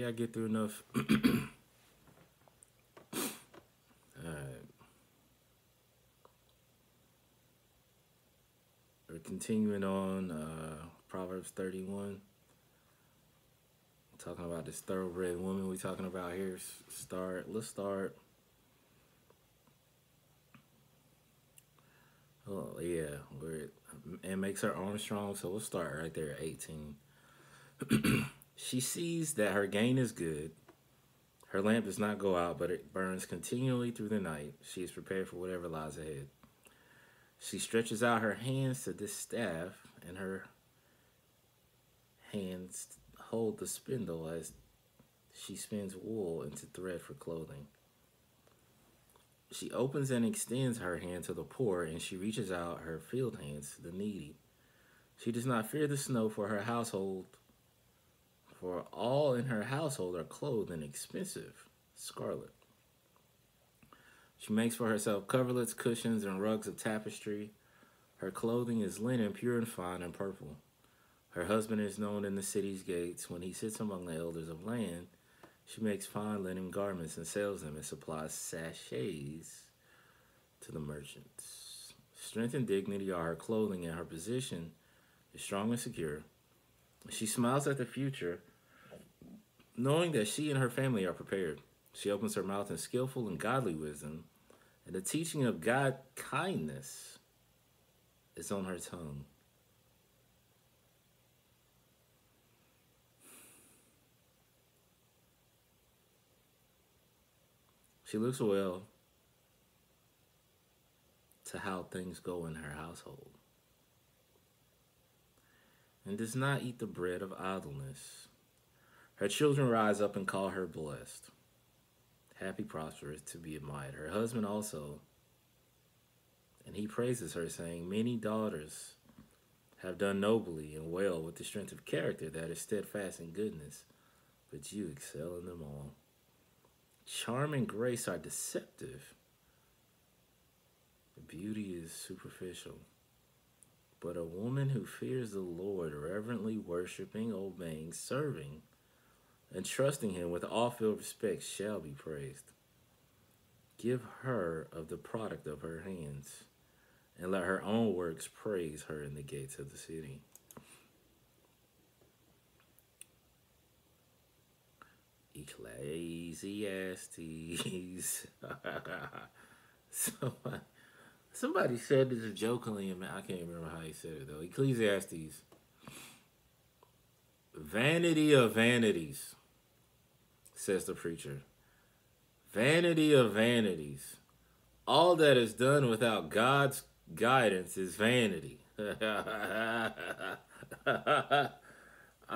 I get through enough. Alright. We're continuing on Proverbs 31. Talking about this thoroughbred woman we talking about here. Let's start. Oh, yeah. And makes her arm strong, so we'll start right there at 18. She sees that her gain is good. Her lamp does not go out, but it burns continually through the night. She is prepared for whatever lies ahead. She stretches out her hands to this staff, and her hands hold the spindle as she spins wool into thread for clothing. She opens and extends her hand to the poor, and she reaches out her field hands to the needy. She does not fear the snow for her household, for all in her household are clothed in expensive scarlet. She makes for herself coverlets, cushions, and rugs of tapestry. Her clothing is linen, pure and fine, and purple. Her husband is known in the city's gates. When he sits among the elders of land, she makes fine linen garments and sells them and supplies sachets to the merchants. Strength and dignity are her clothing, and her position is strong and secure. She smiles at the future, knowing that she and her family are prepared. She opens her mouth in skillful and godly wisdom, and the teaching of God kindness is on her tongue. She looks well to how things go in her household, and does not eat the bread of idleness. Her children rise up and call her blessed, happy, prosperous, to be admired. Her husband also, and he praises her, saying, many daughters have done nobly and well with the strength of character that is steadfast in goodness, but you excel in them all. Charm and grace are deceptive. Beauty is superficial. But a woman who fears the Lord, reverently worshiping, obeying, serving, and trusting him with all filled respect shall be praised. Give her of the product of her hands, and let her own works praise her in the gates of the city. Ecclesiastes. Somebody said this jokingly, and I can't remember how he said it though. Ecclesiastes. Vanity of vanities, says the preacher. Vanity of vanities. All that is done without God's guidance is vanity. I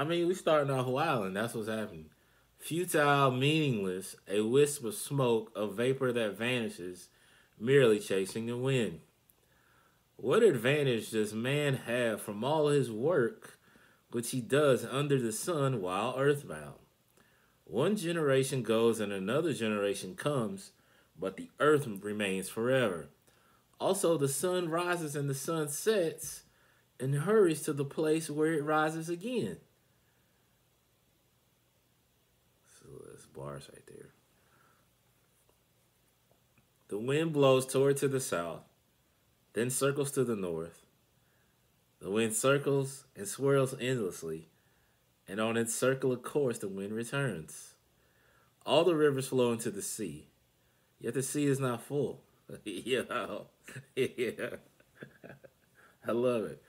mean, we starting off wild, and that's what's happening. Futile, meaningless, a wisp of smoke, a vapor that vanishes, merely chasing the wind. What advantage does man have from all his work which he does under the sun while earthbound? One generation goes and another generation comes, but the earth remains forever. Also, the sun rises and the sun sets and hurries to the place where it rises again. So that's bars right there. The wind blows toward to the south, then circles to the north. The wind circles and swirls endlessly, and on its circular course the wind returns. All the rivers flow into the sea, yet the sea is not full. Yeah. I love it.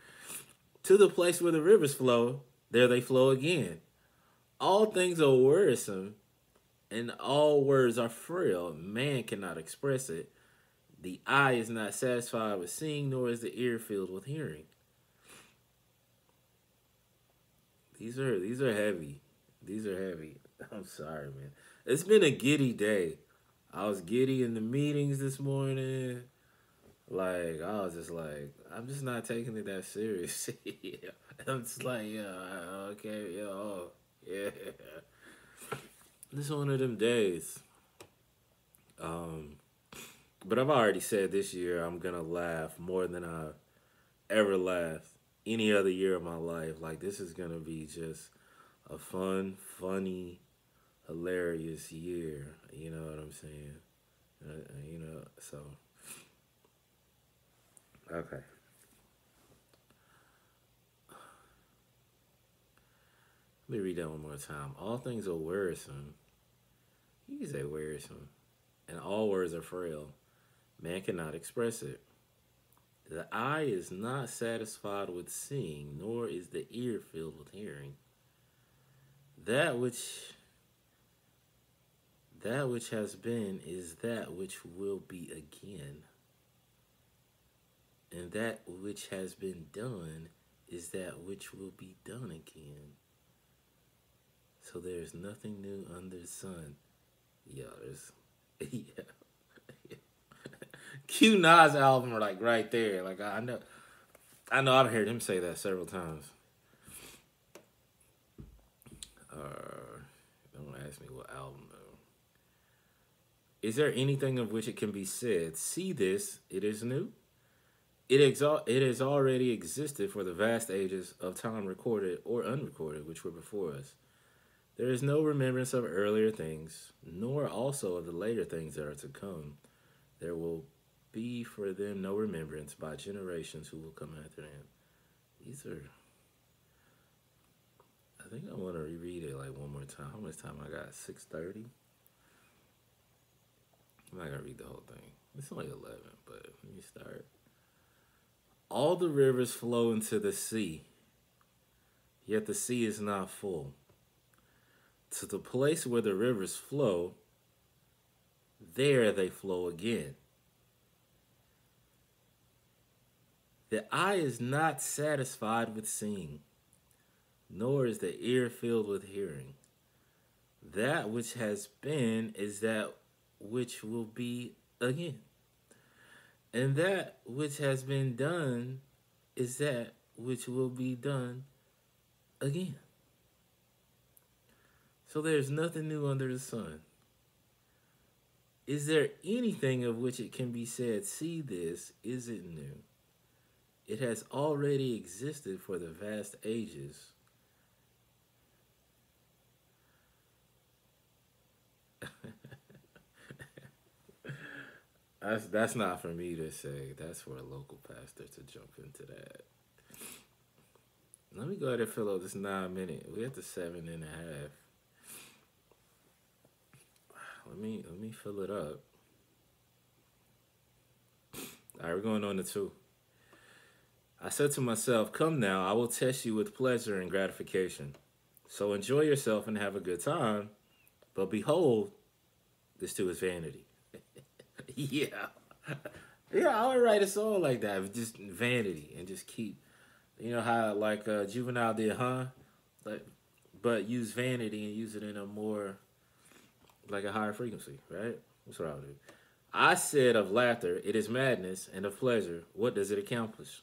To the place where the rivers flow, there they flow again. All things are wearisome, and all words are frail. Man cannot express it. The eye is not satisfied with seeing, nor is the ear filled with hearing. These are heavy. These are heavy. I'm sorry, man. It's been a giddy day. I was giddy in the meetings this morning. Like, I was just like, I'm just not taking it that serious. Yeah. I'm just like, yeah, okay, yeah, oh, yeah. This is one of them days. But I've already said this year I'm gonna laugh more than I've ever laughed any other year of my life. Like, this is gonna be just a fun, funny, hilarious year. You know what I'm saying? So okay. Let me read that one more time. All things are wearisome. You can say wearisome, and all words are frail. Man cannot express it. The eye is not satisfied with seeing, nor is the ear filled with hearing. That which that which has been is that which will be again, and that which has been done is that which will be done again. So there's nothing new under the sun. Yeah, there's yeah. Q Nas album are like right there. Like I know I've heard him say that several times. Don't ask me what album though. Is there anything of which it can be said, see this, it is new? It has already existed for the vast ages of time recorded or unrecorded, which were before us. There is no remembrance of earlier things, nor also of the later things that are to come. There will be for them no remembrance by generations who will come after them. These are. I think I want to reread it like one more time. How much time I got? 6:30. I'm not gonna read the whole thing. It's only 11, but let me start. All the rivers flow into the sea, yet the sea is not full. To the place where the rivers flow, there they flow again. The eye is not satisfied with seeing, nor is the ear filled with hearing. That which has been is that which will be again. And that which has been done is that which will be done again. So there's nothing new under the sun. Is there anything of which it can be said, see this, is it new? It has already existed for the vast ages. That's not for me to say. That's for a local pastor to jump into that. Let me go ahead and fill up this 9 minute. We're at the 7.5. Let me fill it up. All right, we're going on to 2. I said to myself, "Come now, I will test you with pleasure and gratification. So enjoy yourself and have a good time. But behold, this too is vanity." Yeah. Yeah, I would write a song like that. Just vanity and just keep, how like Juvenile did, huh? Like, but use vanity and use it in a more, like a higher frequency, right? That's what I would do. I said of laughter, it is madness, and of pleasure, what does it accomplish?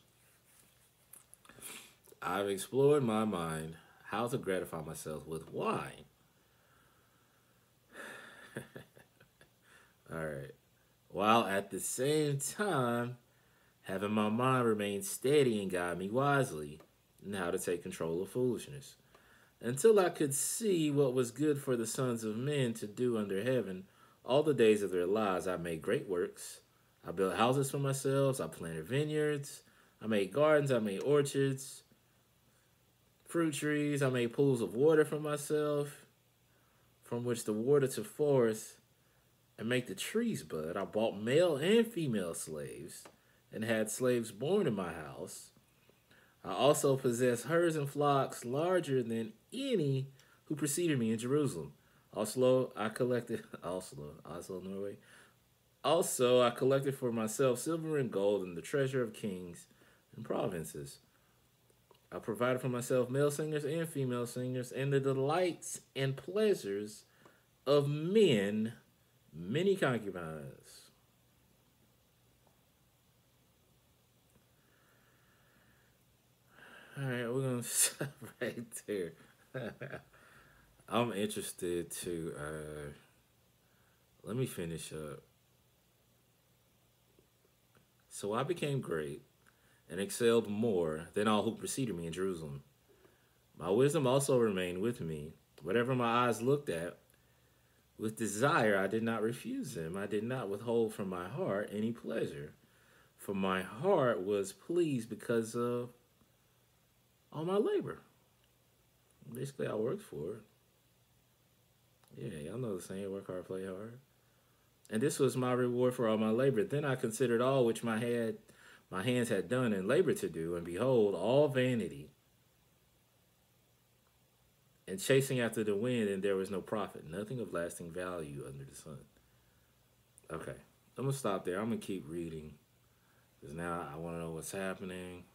I've explored my mind how to gratify myself with wine. All right. While at the same time having my mind remain steady and guide me wisely in how to take control of foolishness. Until I could see what was good for the sons of men to do under heaven, all the days of their lives I made great works. I built houses for myself, I planted vineyards, I made gardens, I made orchards, fruit trees, I made pools of water for myself, from which the water to forth and make the trees bud. I bought male and female slaves and had slaves born in my house. I also possessed herds and flocks larger than any who preceded me in Jerusalem. Also, I collected Oslo, Norway. Also, I collected for myself silver and gold and the treasure of kings and provinces. I provided for myself male singers and female singers and the delights and pleasures of men, many concubines. All right, we're gonna stop right there. I'm interested to. Let me finish up. So I became great and excelled more than all who preceded me in Jerusalem. My wisdom also remained with me. Whatever my eyes looked at, With desire, I did not refuse them. I did not withhold from my heart any pleasure. For my heart was pleased because of all my labor. Basically, I worked for it. Yeah, y'all know the saying, work hard, play hard. And this was my reward for all my labor. Then I considered all which my hands had done and labored to do, and behold, all vanity and chasing after the wind, and there was no profit, nothing of lasting value under the sun. Okay, I'm gonna stop there. I'm gonna keep reading because now I want to know what's happening.